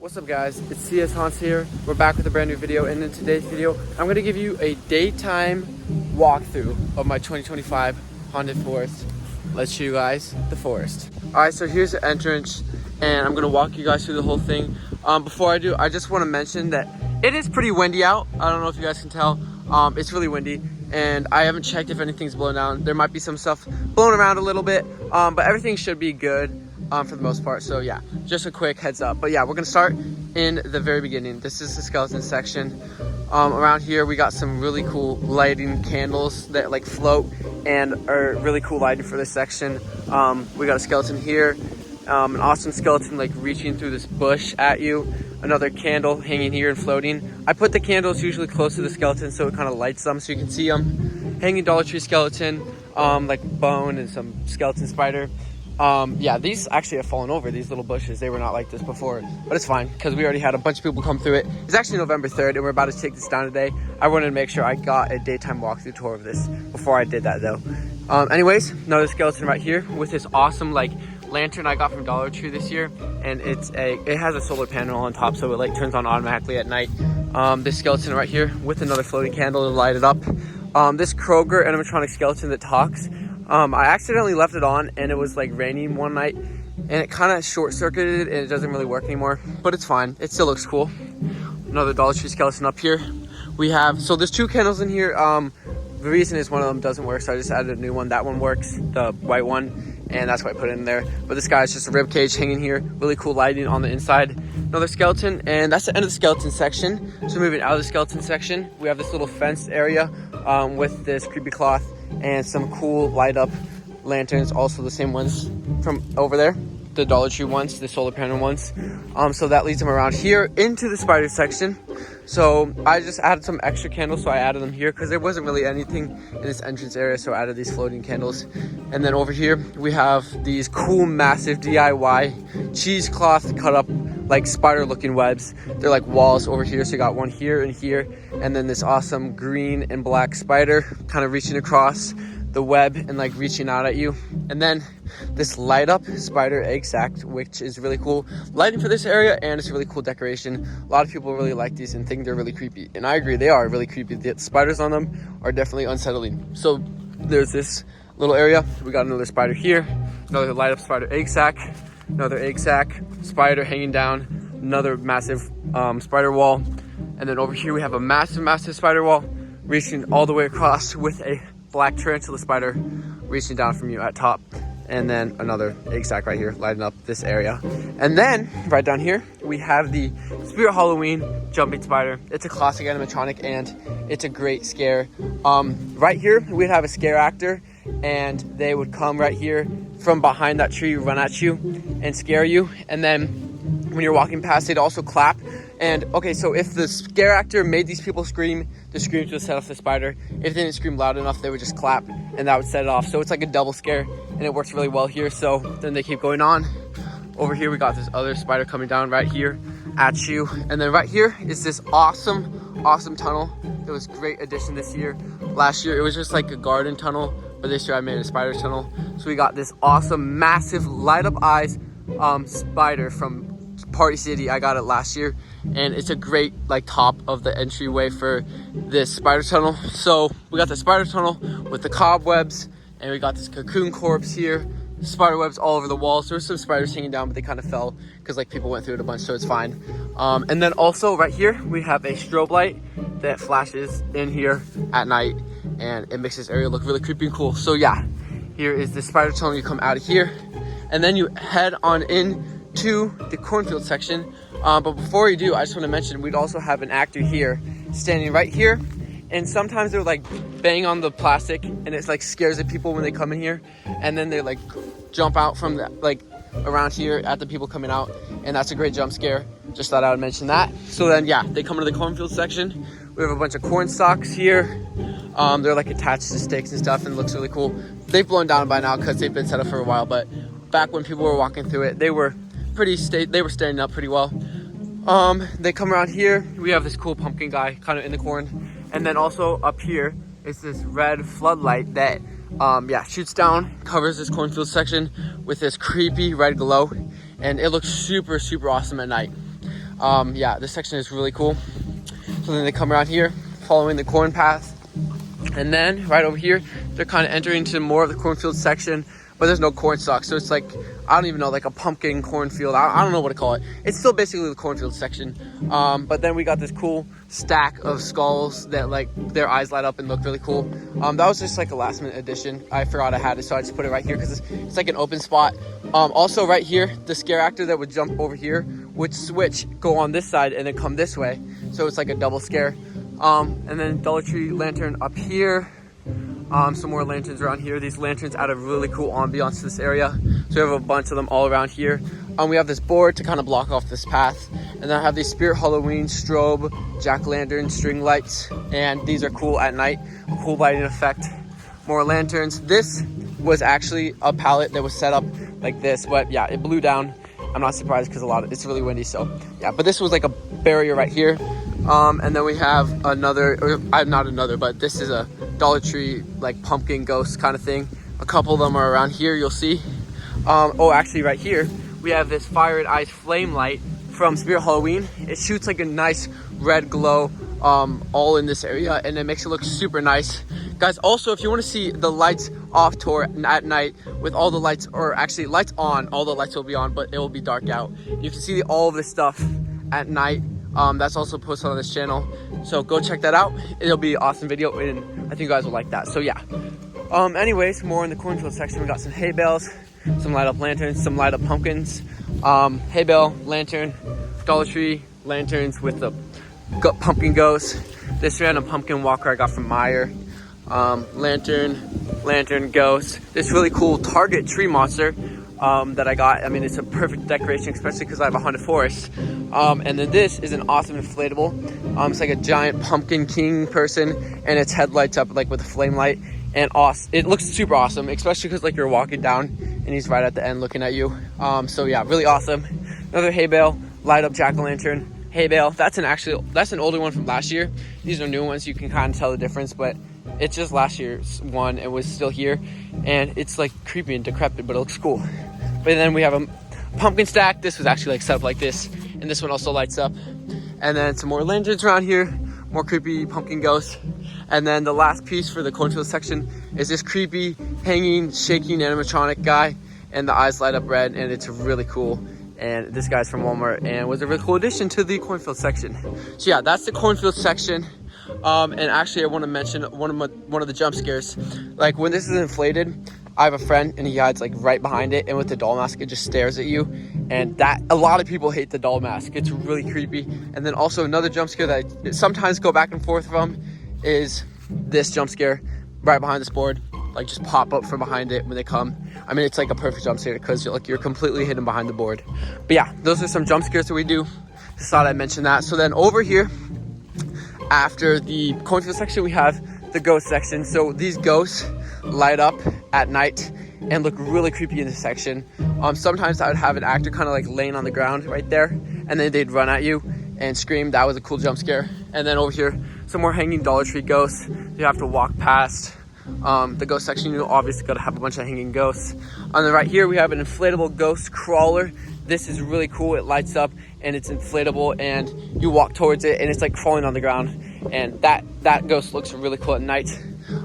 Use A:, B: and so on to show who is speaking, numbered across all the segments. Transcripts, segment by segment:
A: What's up guys, it's CS Hans here. We're back with a brand new video, and in today's video I'm going to give you a daytime walkthrough of my 2025 Haunted Forest. Let's show you guys the forest. Alright, so here's the entrance and I'm going to walk you guys through the whole thing. Before I do, I just want to mention that it is pretty windy out. I don't know if you guys can tell. It's really windy and I haven't checked if anything's blown down. There might be some stuff blown around a little bit, but everything should be good. For the most part. So yeah, just a quick heads up. But yeah, we're gonna start in the very beginning. This is the skeleton section. Around here we got some really cool lighting candles that like float and are really cool lighting for this section. We got a skeleton here, an awesome skeleton like reaching through this bush at you, another candle hanging here and floating. I put the candles usually close to the skeleton so it kind of lights them so you can see them. Hanging Dollar Tree skeleton, like bone and some skeleton spider. Yeah, these actually have fallen over, these little bushes. They were not like this before, but it's fine because we already had a bunch of people come through it. It's actually November 3rd and we're about to take this down today. I wanted to make sure I got a daytime walkthrough tour of this before I did that though. Anyways, another skeleton right here with this awesome like lantern I got from Dollar Tree this year, and it has a solar panel on top so it like turns on automatically at night. This skeleton right here with another floating candle to light it up. This Kroger animatronic skeleton that talks. I accidentally left it on and it was like raining one night and it kind of short-circuited and it doesn't really work anymore, but it's fine. It still looks cool. Another Dollar Tree skeleton up here. We have, so there's two candles in here. The reason is one of them doesn't work, so I just added a new one. That one works, the white one, and that's why I put it in there. But this guy's just a rib cage hanging here. Really cool lighting on the inside. Another skeleton, and that's the end of the skeleton section. So moving out of the skeleton section, we have this little fenced area with this creepy cloth and some cool light up lanterns, also the same ones from over there, the Dollar Tree ones, the solar panel ones. So that leads them around here into the spider section. So I just added some extra candles, so I added them here because there wasn't really anything in this entrance area, so I added these floating candles. And then over here we have these cool massive DIY cheesecloth cut up like spider looking webs. They're like walls over here, so you got one here and here, and then this awesome green and black spider kind of reaching across the web and like reaching out at you. And then this light up spider egg sac, which is really cool lighting for this area, and it's a really cool decoration. A lot of people really like these and think they're really creepy, and I agree, they are really creepy. The spiders on them are definitely unsettling. So there's this little area. We got another spider here, another light up spider egg sac, another egg sac, spider hanging down, another massive spider wall, and then over here we have a massive spider wall reaching all the way across with a black tarantula spider reaching down from you at top, and then another egg sac right here lighting up this area. And then right down here we have the Spirit Halloween jumping spider. It's a classic animatronic and it's a great scare. Right here we'd have a scare actor, and they would come right here from behind that tree, run at you and scare you, and then when you're walking past they'd also clap. And okay, so if the scare actor made these people scream, the screams would set off the spider. If they didn't scream loud enough, they would just clap and that would set it off. So it's like a double scare and it works really well here. So then they keep going on. Over here we got this other spider coming down right here at you, and then right here is this awesome tunnel. It was a great addition this year. Last year it was just like a garden tunnel, but this year I made a spider tunnel. So we got this awesome massive light up eyes spider from Party City. I got it last year, and it's a great like top of the entryway for this spider tunnel. So we got the spider tunnel with the cobwebs, and we got this cocoon corpse here, spider webs all over the walls. There's some spiders hanging down, but they kind of fell because like people went through it a bunch, so it's fine. And then also right here we have a strobe light that flashes in here at night, and it makes this area look really creepy and cool. So yeah, here is the spider tunnel. You come out of here and then you head on in to the cornfield section. But before you do, I just want to mention we'd also have an actor here standing right here, and sometimes they're like bang on the plastic and it's like scares the people when they come in here, and then they like jump out from the, like around here at the people coming out, and that's a great jump scare. Just thought I would mention that. So then yeah, they come into the cornfield section. We have a bunch of corn stalks here. They're like attached to stakes and stuff and it looks really cool. They've blown down by now because they've been set up for a while, but back when people were walking through it, they were standing up pretty well. They come around here. We have this cool pumpkin guy kind of in the corn, and then also up here is this red floodlight that shoots down, covers this cornfield section with this creepy red glow, and it looks super awesome at night. Yeah, this section is really cool. So then they come around here, following the corn path. And then right over here, they're kind of entering into more of the cornfield section, but there's no corn stalks. So it's like, I don't even know, like a pumpkin cornfield. I don't know what to call it. It's still basically the cornfield section. But then we got this cool stack of skulls that like their eyes light up and look really cool. That was just like a last minute addition. I forgot I had it, so I just put it right here because it's like an open spot. Also right here, the scare actor that would jump over here would switch, go on this side and then come this way. So it's like a double scare. And then Dollar Tree lantern up here. Some more lanterns around here. These lanterns add a really cool ambiance to this area. So we have a bunch of them all around here. We have this board to kind of block off this path. And then I have these Spirit Halloween strobe jack-o'-lantern string lights. And these are cool at night. A cool lighting effect. More lanterns. This was actually a pallet that was set up like this. But yeah, it blew down. I'm not surprised because it's really windy. So yeah, but this was like a barrier right here. And then we have another, not another, but this is a Dollar Tree like pumpkin ghost kind of thing. A couple of them are around here, you'll see. Oh, actually right here, we have this Fire and Ice flame light from Spirit Halloween. It shoots like a nice red glow all in this area, and it makes it look super nice. Guys, also, if you want to see the lights off tour at night with all the lights, or actually lights on, all the lights will be on, but it will be dark out. You can see all of this stuff at night. That's also posted on this channel, so go check that out. It'll be an awesome video, and I think you guys will like that. So yeah, anyways, more in the cornfield section. We got some hay bales, some light up lanterns, some light up pumpkins, hay bale, lantern, Dollar Tree lanterns with the pumpkin ghost, this random pumpkin walker I got from Meyer, lantern ghost, this really cool Target tree monster that I got. I mean, it's a perfect decoration, especially because I have a haunted forest. And then this is an awesome inflatable. It's like a giant pumpkin king person, and its head lights up like with a flame light, and awesome. It looks super awesome, especially because like you're walking down and he's right at the end looking at you. So yeah, really awesome. Another hay bale, light up jack-o'-lantern, hay bale. That's an older one from last year. These are new ones. You can kind of tell the difference, but it's just last year's one. It was still here, and it's like creepy and decrepit, but it looks cool. But then we have a pumpkin stack. This was actually like set up like this, and this one also lights up. And then some more lanterns around here, more creepy pumpkin ghosts. And then the last piece for the cornfield section is this creepy hanging, shaking animatronic guy, and the eyes light up red, and it's really cool. And this guy's from Walmart and was a really cool addition to the cornfield section. So yeah, that's the cornfield section. And actually I want to mention one of the jump scares. Like when this is inflated, I have a friend and he hides like right behind it, and with the doll mask it just stares at you, and that a lot of people hate the doll mask. It's really creepy. And then also another jump scare that I sometimes go back and forth from is this jump scare right behind this board. Like just pop up from behind it when they come. I mean, it's like a perfect jump scare because you're completely hidden behind the board. But yeah, those are some jump scares that we do. Just thought I'd mention that. So then over here, after the cornfield section, we have the ghost section. So these ghosts light up at night and look really creepy in this section. Sometimes I would have an actor kind of like laying on the ground right there, and then they'd run at you and scream. That was a cool jump scare. And then over here, some more hanging Dollar Tree ghosts you have to walk past. The ghost section, you obviously got to have a bunch of hanging ghosts. On the right here, we have an inflatable ghost crawler. This is really cool. It lights up and it's inflatable, and you walk towards it and it's like falling on the ground, and that ghost looks really cool at night.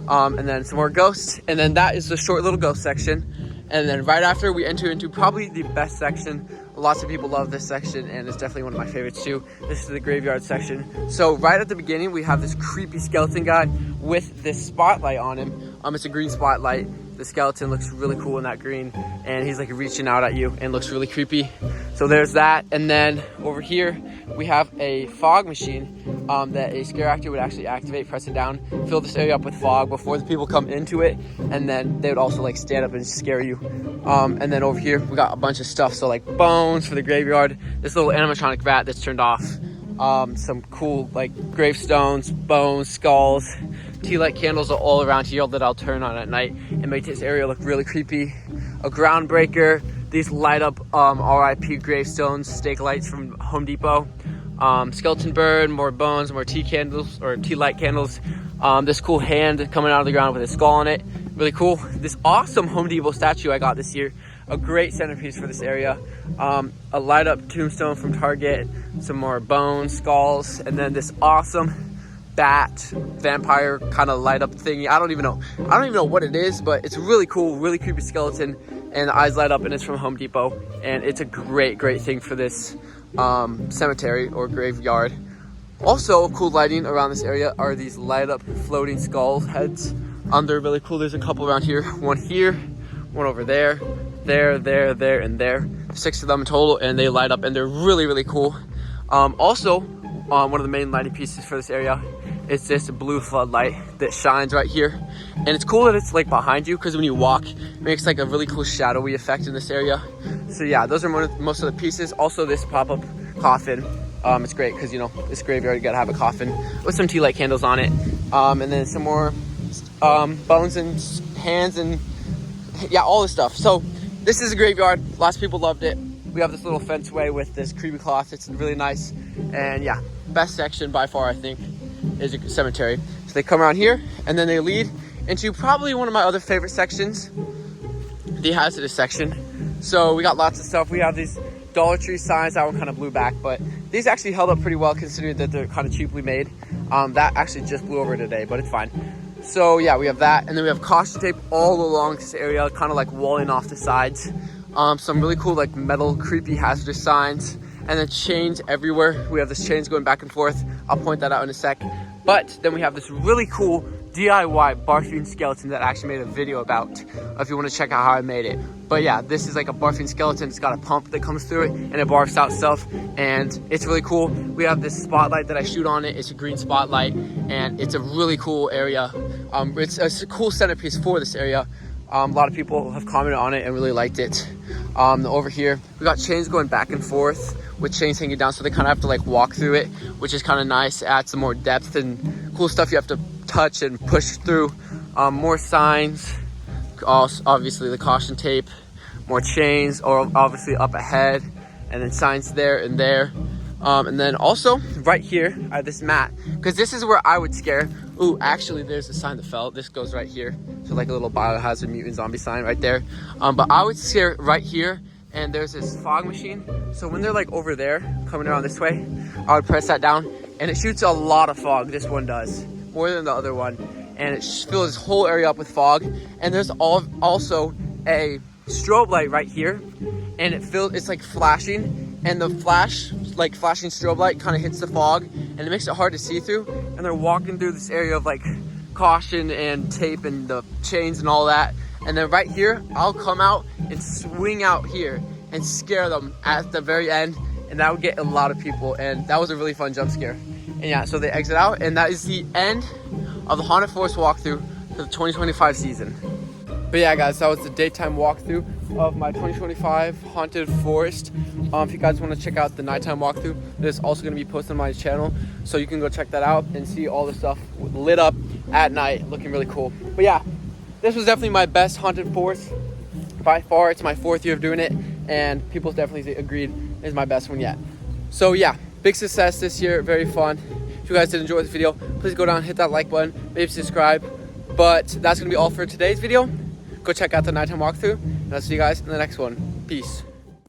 A: And then some more ghosts, and then that is the short little ghost section. And then right after, we enter into probably the best section. Lots of people love this section, and it's definitely one of my favorites too. This is the graveyard section. So right at the beginning, we have this creepy skeleton guy with this spotlight on him. It's a green spotlight. The skeleton looks really cool in that green, and he's like reaching out at you and looks really creepy. So there's that. And then over here, we have a fog machine that a scare actor would actually activate, press it down, fill this area up with fog before the people come into it, and then they would also like stand up and scare you. And then over here, we got a bunch of stuff. So like bones for the graveyard, this little animatronic rat that's turned off, some cool like gravestones, bones, skulls, tea light candles are all around here that I'll turn on at night and make this area look really creepy. A ground breaker, these light up RIP gravestones, stake lights from Home Depot. Skeleton bird, more bones, more tea candles or tea light candles. This cool hand coming out of the ground with a skull on it, really cool. This awesome Home Depot statue I got this year a great centerpiece for this area. A light up tombstone from Target, some more bones, skulls, and then this awesome bat vampire kind of light up thingy. I don't even know what it is, but it's really cool, really creepy skeleton, and the eyes light up, and it's from Home Depot, and it's a great thing for this cemetery or graveyard. Also cool lighting around this area are these light up floating skull heads. They're really cool. There's a couple around here, one over there, there, and there. 6 of them in total, and they light up, and they're really cool. Also, one of the main lighting pieces for this area is this blue floodlight that shines right here, and it's cool that it's like behind you, because when you walk, it makes like a really cool shadowy effect in this area. So yeah, those are most of the pieces. Also, this pop-up coffin. It's great because, you know, this graveyard, you gotta have a coffin with some tea light candles on it, and then some more bones and hands and yeah, all this stuff. So this is a graveyard. Lots of people loved it. We have this little fenceway with this creepy cloth. It's really nice, and yeah, best section by far, I think, is a cemetery. So they come around here, and then they lead into probably one of my other favorite sections, the hazardous section. So we got lots of stuff. We have these Dollar Tree signs. That one kind of blew back, but these actually held up pretty well considering that they're kind of cheaply made. That actually just blew over today, but it's fine. So yeah, we have that, and then we have caution tape all along this area, kind of like walling off the sides. Some really cool like metal creepy hazardous signs, and then chains everywhere. We have this chains going back and forth. I'll point that out in a sec. But then we have this really cool DIY barfing skeleton that I actually made a video about, if you want to check out how I made it. But yeah, this is like a barfing skeleton. It's got a pump that comes through it, and it barfs out stuff, and it's really cool. We have this spotlight that I shoot on it. It's a green spotlight, and it's a really cool area. It's a cool centerpiece for this area. A lot of people have commented on it and really liked it. Over here, we got chains going back and forth with chains hanging down, so they kind of have to like walk through it, which is kind of nice. Adds some more depth and cool stuff you have to touch and push through. More signs, obviously the caution tape, more chains, or obviously up ahead, and then signs there and there. And then also right here, I have this mat, because this is where I would scare. Ooh, actually there's a sign that fell. This goes right here. So like a little biohazard mutant zombie sign right there. But I would scare right here, and there's this fog machine. So when they're like over there, coming around this way, I would press that down, and it shoots a lot of fog. This one does, more than the other one. And it fills this whole area up with fog. And there's also a strobe light right here, and it's like flashing, and the flashing strobe light kind of hits the fog, and it makes it hard to see through. And they're walking through this area of like caution and tape and the chains and all that. And then right here, I'll come out and swing out here and scare them at the very end, and that would get a lot of people, and that was a really fun jump scare. And yeah, so they exit out, and that is the end of the Haunted Forest walkthrough for the 2025 season. But yeah, guys, that was the daytime walkthrough of my 2025 Haunted Forest. If you guys want to check out the nighttime walkthrough, this is also going to be posted on my channel, so you can go check that out and see all the stuff lit up at night, looking really cool. But yeah, this was definitely my best Haunted Forest by far. It's my 4th year of doing it, and people definitely agreed it's my best one yet. So yeah, big success this year, very fun. If you guys did enjoy this video, please go down, hit that like button, maybe subscribe. But that's going to be all for today's video. Go check out the nighttime walkthrough, and I'll see you guys in the next one. Peace.